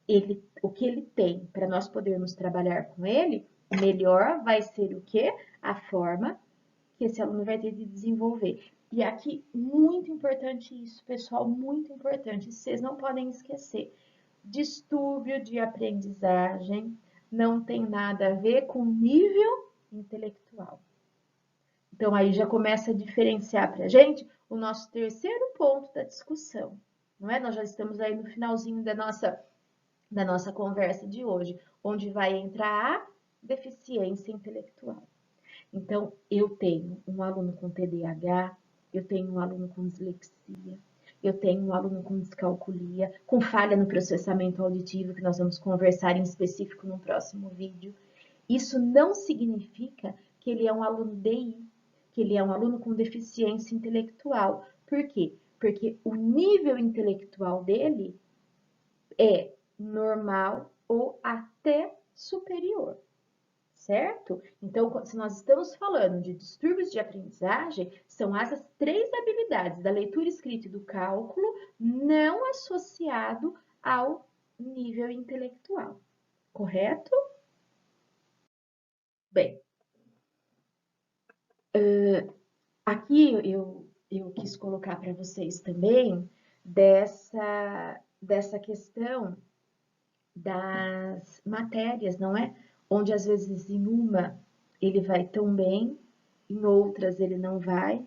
ele tem para nós podermos trabalhar com ele, melhor vai ser o quê? A forma que esse aluno vai ter de desenvolver. E aqui, muito importante isso, pessoal, muito importante, vocês não podem esquecer. Distúrbio de aprendizagem não tem nada a ver com nível intelectual. Então, aí já começa a diferenciar para a gente o nosso terceiro ponto da discussão, não é? Nós já estamos aí no finalzinho da nossa conversa de hoje, onde vai entrar a deficiência intelectual. Então, eu tenho um aluno com TDAH, eu tenho um aluno com dislexia, eu tenho um aluno com descalculia, com falha no processamento auditivo, que nós vamos conversar em específico no próximo vídeo. Isso não significa que ele é um aluno DI, que ele é um aluno com deficiência intelectual. Por quê? Porque o nível intelectual dele é normal ou até superior, certo? Então, se nós estamos falando de distúrbios de aprendizagem, são essas 3 habilidades da leitura, escrita e do cálculo, não associado ao nível intelectual, correto? Bem, aqui eu quis colocar para vocês também dessa questão das matérias, não é? Onde às vezes em uma ele vai tão bem, em outras ele não vai,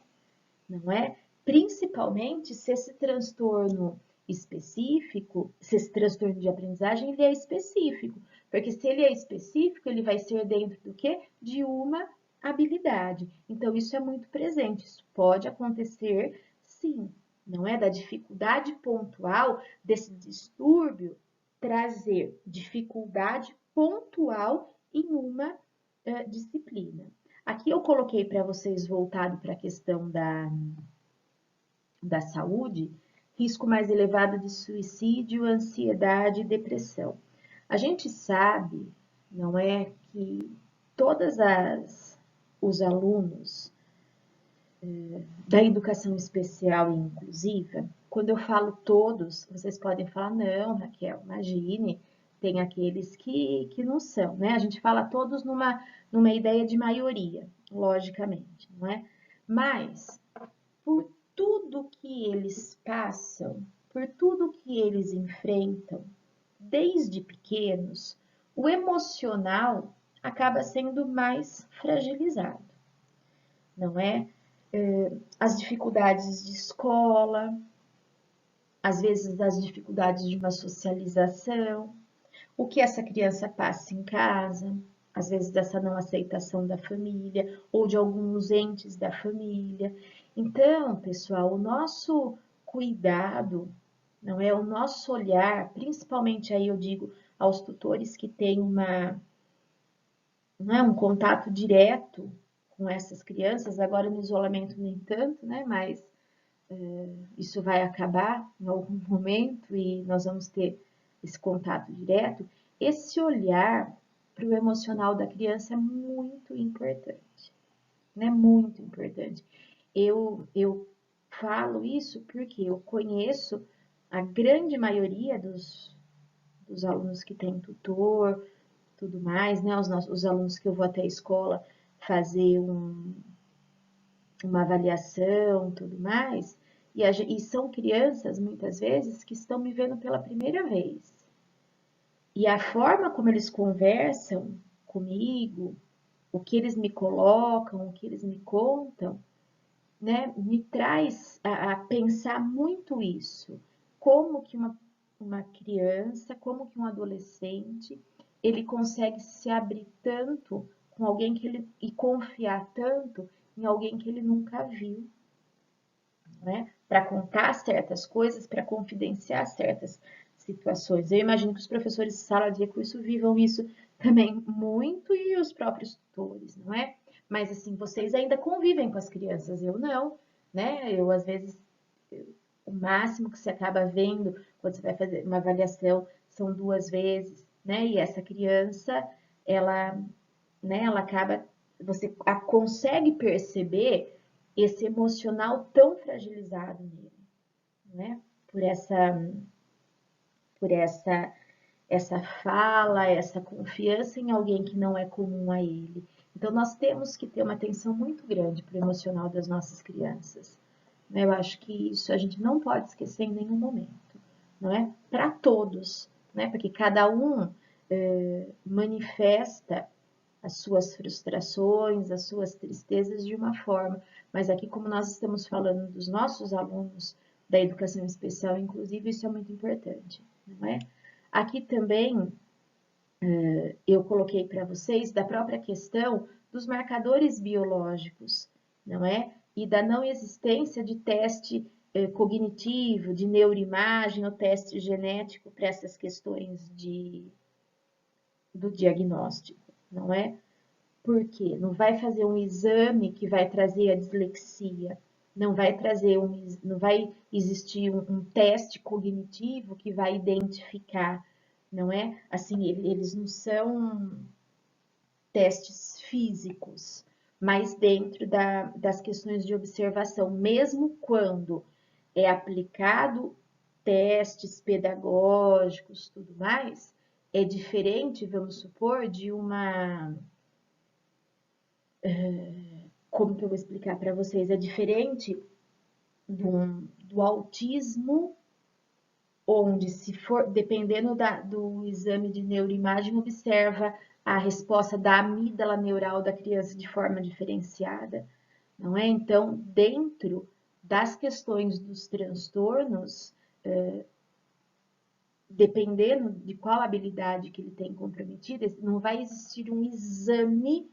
não é? Principalmente se esse transtorno específico, se esse transtorno de aprendizagem ele é específico, porque se ele é específico, ele vai ser dentro do quê? De uma habilidade. Então, isso é muito presente, isso pode acontecer sim, não é? Da dificuldade pontual desse distúrbio trazer dificuldade pontual em uma disciplina. Aqui eu coloquei para vocês voltado para a questão da saúde, risco mais elevado de suicídio, ansiedade e depressão. A gente sabe, não é, que todas os alunos da educação especial e inclusiva, quando eu falo todos, vocês podem falar, não, Raquel, imagine, tem aqueles que não são, né? A gente fala todos numa ideia de maioria, logicamente, não é? Mas, por tudo que eles passam, por tudo que eles enfrentam, desde pequenos, o emocional acaba sendo mais fragilizado, não é? As dificuldades de escola, às vezes as dificuldades de uma socialização, o que essa criança passa em casa, às vezes essa não aceitação da família ou de alguns entes da família. Então, pessoal, o nosso cuidado, não é o nosso olhar, principalmente aí eu digo aos tutores que têm não é, um contato direto com essas crianças, agora no isolamento nem tanto, né? Mas isso vai acabar em algum momento e nós vamos ter esse contato direto. Esse olhar para o emocional da criança é muito importante, né? Muito importante. Eu falo isso porque eu conheço a grande maioria dos alunos que tem tutor, tudo mais, né? Os alunos que eu vou até a escola fazer uma avaliação, tudo mais, e são crianças, muitas vezes, que estão me vendo pela primeira vez. E a forma como eles conversam comigo, o que eles me colocam, o que eles me contam, né, me traz a pensar muito isso. Como que uma criança, como que um adolescente, ele consegue se abrir tanto com alguém que ele e confiar tanto em alguém que ele nunca viu, né? Para contar certas coisas, para confidenciar certas situações. Eu imagino que os professores de sala de recurso vivam isso também muito e os próprios tutores, não é? Mas assim, vocês ainda convivem com as crianças, eu não, né? Eu às vezes o máximo que você acaba vendo quando você vai fazer uma avaliação são 2 vezes, né? E essa criança, ela, né, ela acaba, você consegue perceber esse emocional tão fragilizado nele, né? Por essa fala, essa confiança em alguém que não é comum a ele. Então, nós temos que ter uma atenção muito grande para o emocional das nossas crianças. Eu acho que isso a gente não pode esquecer em nenhum momento, não é? Para todos, né? Porque cada um manifesta as suas frustrações, as suas tristezas de uma forma. Mas aqui, como nós estamos falando dos nossos alunos da educação especial, inclusive, isso é muito importante, não é? Aqui também eu coloquei para vocês da própria questão dos marcadores biológicos, não é? E da não existência de teste cognitivo, de neuroimagem ou teste genético para essas questões do diagnóstico, não é? Porque não vai fazer um exame que vai trazer a dislexia, não vai existir um teste cognitivo que vai identificar, não é? Assim, eles não são testes físicos, mas dentro das questões de observação, mesmo quando é aplicado testes pedagógicos, tudo mais, é diferente, vamos supor, de uma como que eu vou explicar para vocês? É diferente do autismo, onde se for, dependendo do exame de neuroimagem, observa a resposta da amígdala neural da criança de forma diferenciada, não é? Então, dentro das questões dos transtornos, dependendo de qual habilidade que ele tem comprometida, não vai existir um exame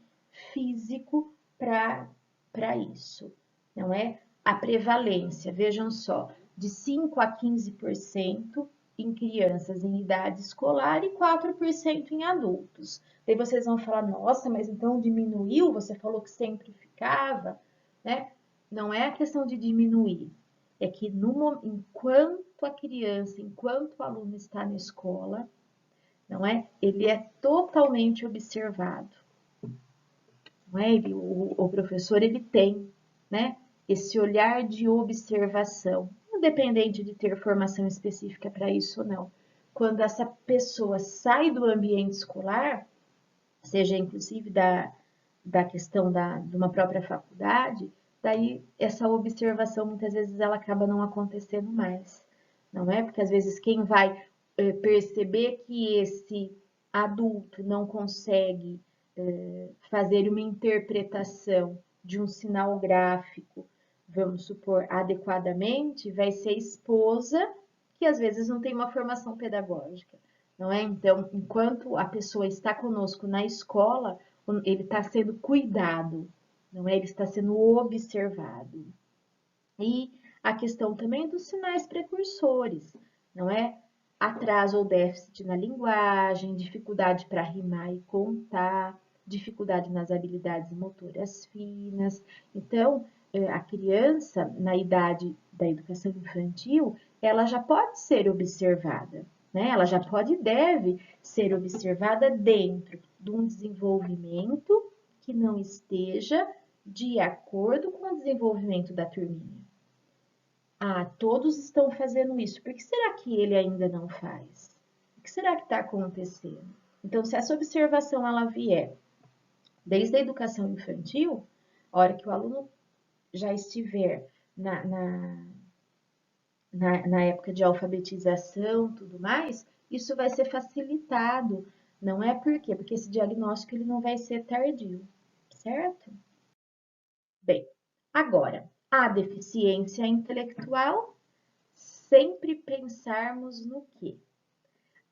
físico para isso, não é? A prevalência, vejam só, de 5 a 15% em crianças em idade escolar e 4% em adultos. Daí vocês vão falar, nossa, mas então diminuiu? Você falou que sempre ficava, né? Não é a questão de diminuir, é que enquanto a criança, enquanto o aluno está na escola, não é? Ele é totalmente observado, não é? O professor ele tem, né? Esse olhar de observação, independente de ter formação específica para isso ou não. Quando essa pessoa sai do ambiente escolar, seja inclusive da questão de uma própria faculdade, daí essa observação muitas vezes ela acaba não acontecendo mais, não é? Porque às vezes quem vai perceber que esse adulto não consegue fazer uma interpretação de um sinal gráfico, vamos supor, adequadamente, vai ser a esposa, que às vezes não tem uma formação pedagógica, não é? Então, enquanto a pessoa está conosco na escola, ele está sendo cuidado, não é? Ele está sendo observado. E a questão também dos sinais precursores, não é? Atraso ou déficit na linguagem, dificuldade para rimar e contar, dificuldade nas habilidades motoras finas. Então, a criança, na idade da educação infantil, ela já pode ser observada, né? Ela já pode e deve ser observada dentro de um desenvolvimento que não esteja de acordo com o desenvolvimento da turminha. Ah, todos estão fazendo isso, por que será que ele ainda não faz? O que será que está acontecendo? Então, se essa observação ela vier Desde a educação infantil, a hora que o aluno já estiver na época de alfabetização, tudo mais, isso vai ser facilitado. Não é por quê? Porque esse diagnóstico ele não vai ser tardio, certo? Bem, agora, a deficiência intelectual, sempre pensarmos no quê?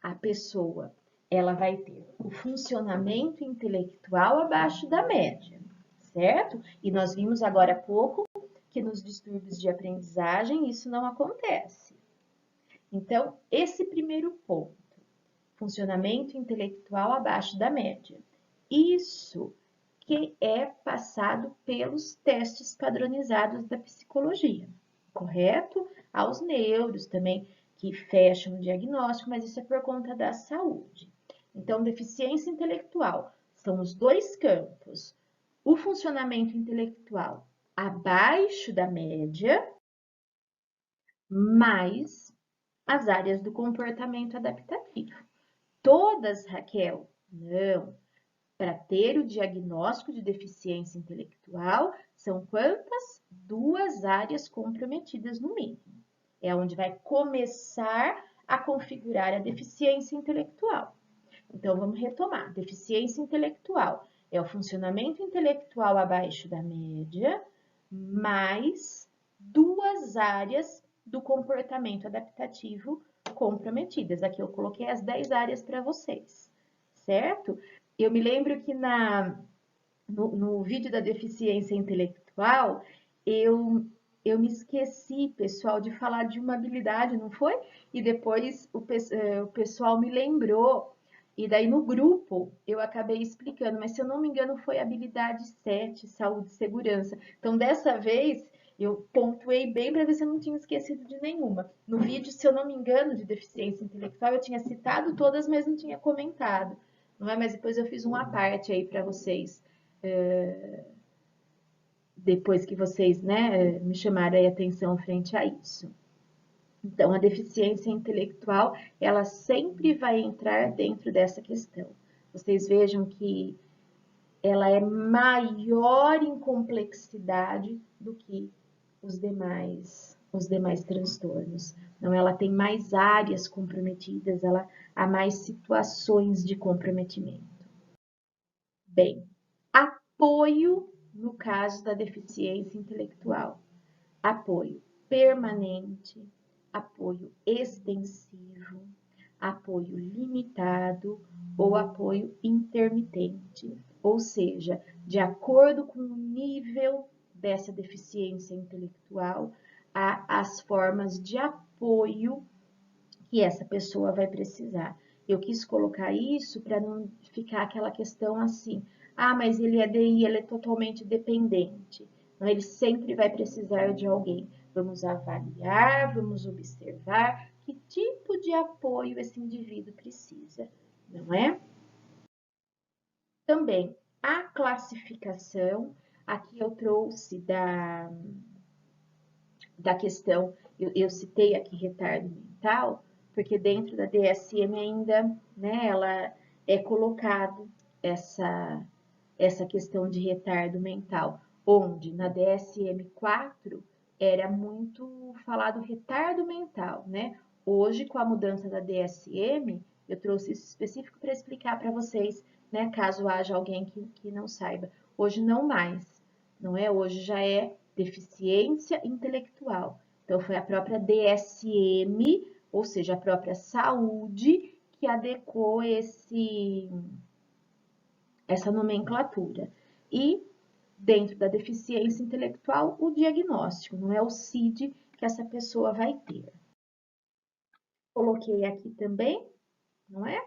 A pessoa, ela vai ter o funcionamento intelectual abaixo da média, certo? E nós vimos agora há pouco que nos distúrbios de aprendizagem isso não acontece. Então, esse primeiro ponto, funcionamento intelectual abaixo da média. Isso que é passado pelos testes padronizados da psicologia, correto? Aos neuros também, que fecham o diagnóstico, mas isso é por conta da saúde. Então, deficiência intelectual são os dois campos. O funcionamento intelectual abaixo da média, mais as áreas do comportamento adaptativo. Todas, Raquel? Não. Para ter o diagnóstico de deficiência intelectual, são quantas? 2 áreas comprometidas no mínimo. É onde vai começar a configurar a deficiência intelectual. Então, vamos retomar. Deficiência intelectual é o funcionamento intelectual abaixo da média, mais 2 áreas do comportamento adaptativo comprometidas. Aqui eu coloquei as 10 áreas para vocês, certo? Eu me lembro que no vídeo da deficiência intelectual, eu me esqueci, pessoal, de falar de uma habilidade, não foi? E depois o pessoal me lembrou. E daí no grupo eu acabei explicando, mas se eu não me engano foi habilidade 7, saúde e segurança. Então dessa vez eu pontuei bem para ver se eu não tinha esquecido de nenhuma. No vídeo, se eu não me engano, de deficiência intelectual, eu tinha citado todas, mas não tinha comentado. Não é? Mas depois eu fiz uma parte aí para vocês. Depois que vocês, né, me chamaram a atenção frente a isso. Então, a deficiência intelectual, ela sempre vai entrar dentro dessa questão. Vocês vejam que ela é maior em complexidade do que os demais transtornos. Então, ela tem mais áreas comprometidas, ela há mais situações de comprometimento. Bem, apoio no caso da deficiência intelectual. Apoio permanente, apoio extensivo, apoio limitado ou apoio intermitente. Ou seja, de acordo com o nível dessa deficiência intelectual, há as formas de apoio que essa pessoa vai precisar. Eu quis colocar isso para não ficar aquela questão assim, ah, mas ele é DI, ele é totalmente dependente. Então, ele sempre vai precisar de alguém. Vamos avaliar, vamos observar que tipo de apoio esse indivíduo precisa, não é? Também, a classificação, aqui eu trouxe da questão, eu citei aqui retardo mental, porque dentro da DSM ainda, né, ela é colocado essa questão de retardo mental, onde na DSM-4 era muito falado retardo mental, né? Hoje, com a mudança da DSM, eu trouxe isso específico para explicar para vocês, né, caso haja alguém que não saiba. Hoje não mais, não é? Hoje já é deficiência intelectual. Então, foi a própria DSM, ou seja, a própria saúde, que adequou essa nomenclatura. E, dentro da deficiência intelectual, o diagnóstico, não é o CID que essa pessoa vai ter. Coloquei aqui também, não é?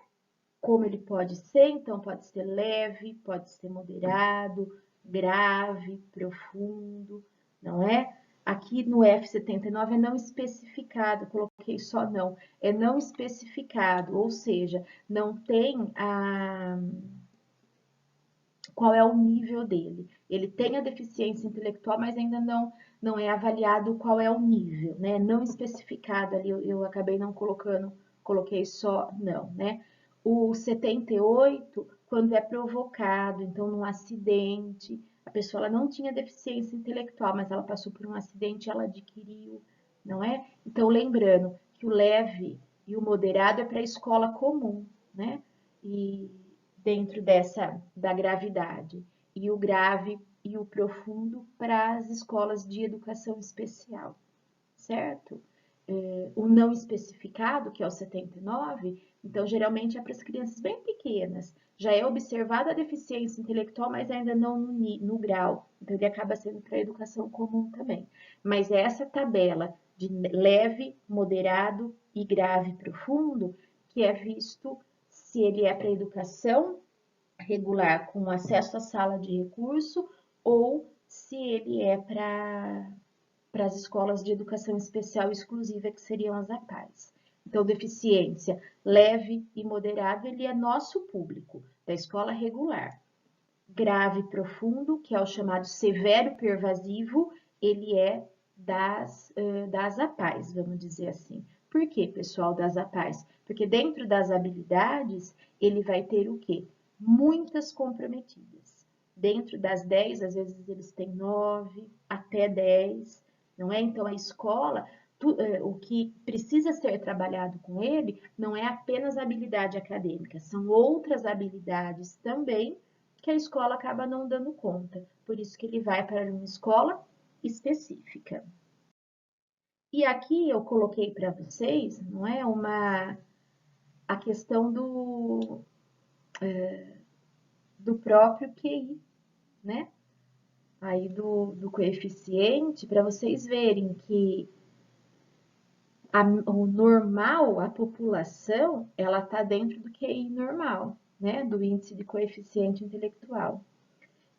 Como ele pode ser, então pode ser leve, pode ser moderado, grave, profundo, não é? Aqui no F79 é não especificado, coloquei só não, é não especificado, ou seja, não tem qual é o nível dele. Ele tem a deficiência intelectual, mas ainda não é avaliado qual é o nível, né? Não especificado ali, eu acabei não colocando, coloquei só não, né? O 78 quando é provocado, então num acidente, a pessoa ela não tinha deficiência intelectual, mas ela passou por um acidente e ela adquiriu, não é? Então lembrando que o leve e o moderado é para a escola comum, né? E dentro da gravidade, e o grave e o profundo para as escolas de educação especial, certo? O não especificado, que é o 79, então geralmente é para as crianças bem pequenas. Já é observada a deficiência intelectual, mas ainda não no grau. Então ele acaba sendo para a educação comum também. Mas essa tabela de leve, moderado e grave profundo, que é visto se ele é para a educação regular com acesso à sala de recurso ou se ele é para as escolas de educação especial exclusiva, que seriam as APAES. Então, deficiência leve e moderado, ele é nosso público, da escola regular. Grave e profundo, que é o chamado severo pervasivo, ele é das APAES, vamos dizer assim. Por que, pessoal, das APAES? Porque dentro das habilidades, ele vai ter o quê? Muitas comprometidas. Dentro das 10, às vezes eles têm 9, até 10, não é? Então, a escola, o que precisa ser trabalhado com ele não é apenas a habilidade acadêmica, são outras habilidades também que a escola acaba não dando conta. Por isso que ele vai para uma escola específica. E aqui eu coloquei para vocês, não é, a questão do próprio QI, né? Aí do coeficiente, para vocês verem que o normal, a população, ela está dentro do QI normal, né? Do índice de coeficiente intelectual.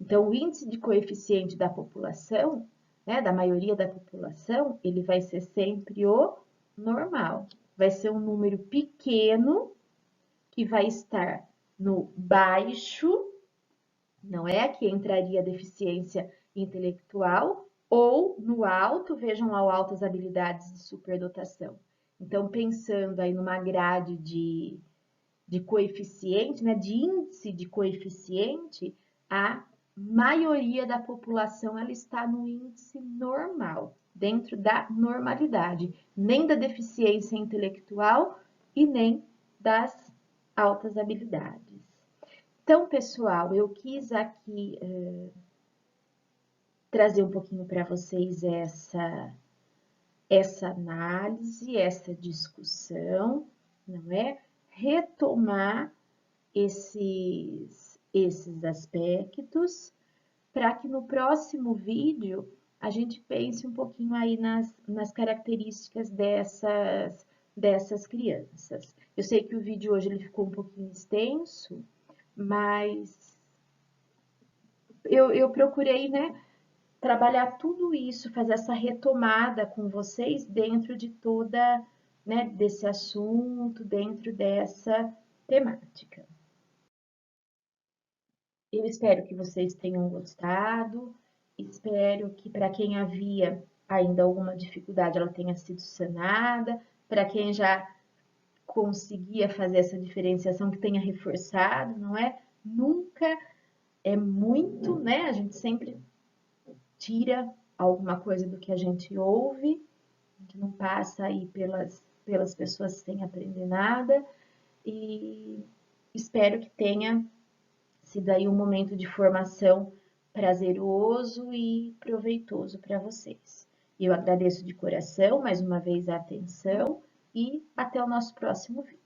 Então, o índice de coeficiente da população, né, da maioria da população, ele vai ser sempre o normal. Vai ser um número pequeno que vai estar no baixo, não é? Que entraria a deficiência intelectual, ou no alto, vejam lá o alto as habilidades de superdotação. Então, pensando aí numa grade de coeficiente, né, de índice de coeficiente, a maioria da população ela está no índice normal, dentro da normalidade, nem da deficiência intelectual e nem das altas habilidades. Então, pessoal, eu quis aqui trazer um pouquinho para vocês essa análise, essa discussão, não é? Retomar esses aspectos, para que no próximo vídeo a gente pense um pouquinho aí nas características dessas crianças. Eu sei que o vídeo hoje ele ficou um pouquinho extenso, mas eu procurei, né, trabalhar tudo isso, fazer essa retomada com vocês dentro de toda, né, desse assunto, dentro dessa temática. Eu espero que vocês tenham gostado, espero que para quem havia ainda alguma dificuldade ela tenha sido sanada, para quem já conseguia fazer essa diferenciação que tenha reforçado, não é? Nunca é muito, né? A gente sempre tira alguma coisa do que a gente ouve, a gente não passa aí pelas pessoas sem aprender nada, e espero que tenha sido aí um momento de formação prazeroso e proveitoso para vocês. Eu agradeço de coração mais uma vez a atenção e até o nosso próximo vídeo.